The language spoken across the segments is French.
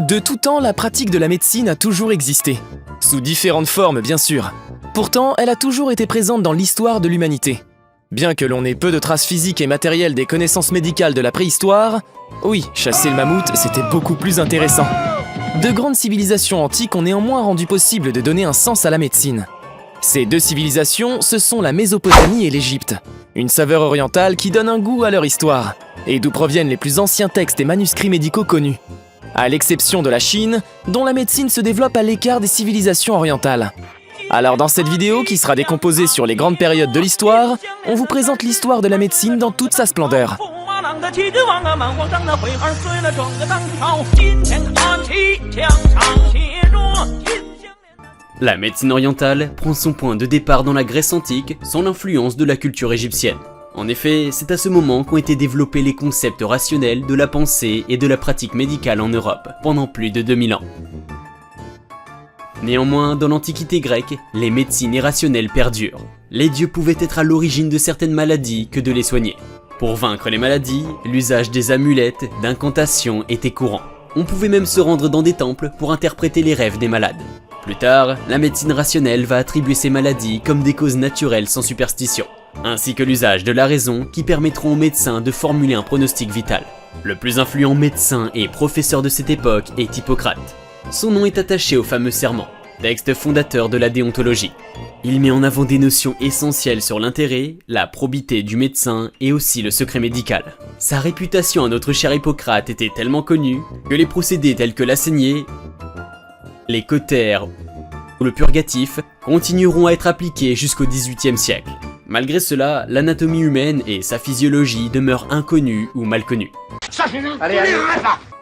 De tout temps, la pratique de la médecine a toujours existé, sous différentes formes bien sûr. Pourtant, elle a toujours été présente dans l'histoire de l'humanité. Bien que l'on ait peu de traces physiques et matérielles des connaissances médicales de la préhistoire, oui, chasser le mammouth, c'était beaucoup plus intéressant. De grandes civilisations antiques ont néanmoins rendu possible de donner un sens à la médecine. Ces deux civilisations, ce sont la Mésopotamie et l'Égypte. Une saveur orientale qui donne un goût à leur histoire, et d'où proviennent les plus anciens textes et manuscrits médicaux connus. À l'exception de la Chine, dont la médecine se développe à l'écart des civilisations orientales. Alors dans cette vidéo, qui sera décomposée sur les grandes périodes de l'histoire, on vous présente l'histoire de la médecine dans toute sa splendeur. La médecine orientale prend son point de départ dans la Grèce antique, sans l'influence de la culture égyptienne. En effet, c'est à ce moment qu'ont été développés les concepts rationnels de la pensée et de la pratique médicale en Europe, pendant plus de 2000 ans. Néanmoins, dans l'Antiquité grecque, les médecines irrationnelles perdurent. Les dieux pouvaient être à l'origine de certaines maladies que de les soigner. Pour vaincre les maladies, l'usage des amulettes, d'incantations était courant. On pouvait même se rendre dans des temples pour interpréter les rêves des malades. Plus tard, la médecine rationnelle va attribuer ces maladies comme des causes naturelles sans superstition, ainsi que l'usage de la raison qui permettront aux médecins de formuler un pronostic vital. Le plus influent médecin et professeur de cette époque est Hippocrate. Son nom est attaché au fameux serment, texte fondateur de la déontologie. Il met en avant des notions essentielles sur l'intérêt, la probité du médecin et aussi le secret médical. Sa réputation à notre cher Hippocrate était tellement connue que les procédés tels que la saignée, les cautères ou le purgatif continueront à être appliqués jusqu'au XVIIIe siècle. Malgré cela, l'anatomie humaine et sa physiologie demeurent inconnues ou mal connues.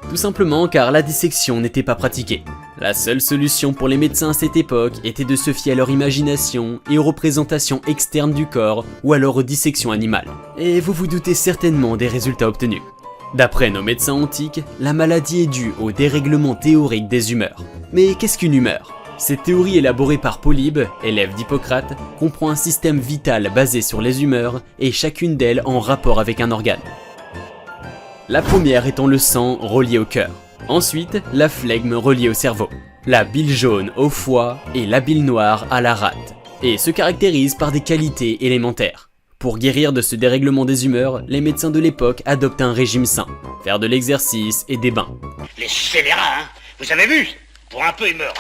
Tout simplement car la dissection n'était pas pratiquée. La seule solution pour les médecins à cette époque était de se fier à leur imagination et aux représentations externes du corps ou alors aux dissections animales. Et vous vous doutez certainement des résultats obtenus. D'après nos médecins antiques, la maladie est due au dérèglement théorique des humeurs. Mais qu'est-ce qu'une humeur ? Cette théorie élaborée par Polybe, élève d'Hippocrate, comprend un système vital basé sur les humeurs et chacune d'elles en rapport avec un organe. La première étant le sang relié au cœur. Ensuite, la flegme reliée au cerveau. La bile jaune au foie et la bile noire à la rate. Et se caractérise par des qualités élémentaires. Pour guérir de ce dérèglement des humeurs, les médecins de l'époque adoptent un régime sain, faire de l'exercice et des bains. Les scélérats, hein, vous avez vu? Pour un peu, ils meurent.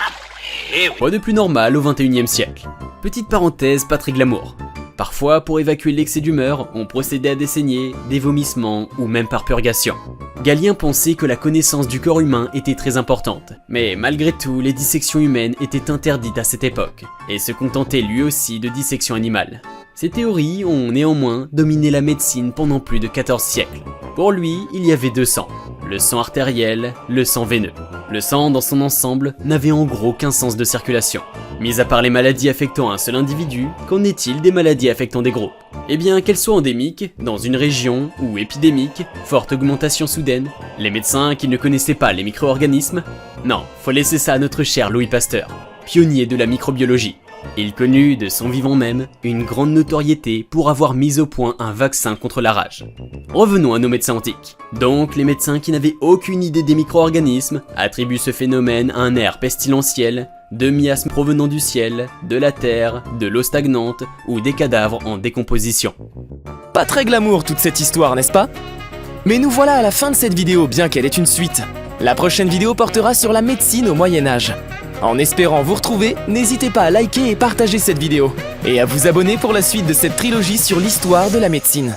Eh oui. Quoi de plus normal au XXIe siècle? Petite parenthèse pas très glamour. Parfois, pour évacuer l'excès d'humeur, on procédait à des saignées, des vomissements ou même par purgation. Galien pensait que la connaissance du corps humain était très importante, mais malgré tout, les dissections humaines étaient interdites à cette époque, et se contentait lui aussi de dissections animales. Ces théories ont néanmoins dominé la médecine pendant plus de 14 siècles. Pour lui, il y avait deux sangs, le sang artériel, le sang veineux. Le sang dans son ensemble n'avait en gros qu'un sens de circulation. Mis à part les maladies affectant un seul individu, qu'en est-il des maladies affectant des groupes? Eh bien, qu'elles soient endémiques, dans une région, ou épidémiques, forte augmentation soudaine, les médecins qui ne connaissaient pas les micro-organismes? Non, faut laisser ça à notre cher Louis Pasteur, pionnier de la microbiologie. Il connut, de son vivant même, une grande notoriété pour avoir mis au point un vaccin contre la rage. Revenons à nos médecins antiques. Donc, les médecins qui n'avaient aucune idée des micro-organismes attribuent ce phénomène à un air pestilentiel, de miasmes provenant du ciel, de la terre, de l'eau stagnante ou des cadavres en décomposition. Pas très glamour toute cette histoire, n'est-ce pas? Mais nous voilà à la fin de cette vidéo, bien qu'elle ait une suite. La prochaine vidéo portera sur la médecine au Moyen-Âge. En espérant vous retrouver, n'hésitez pas à liker et partager cette vidéo, et à vous abonner pour la suite de cette trilogie sur l'histoire de la médecine.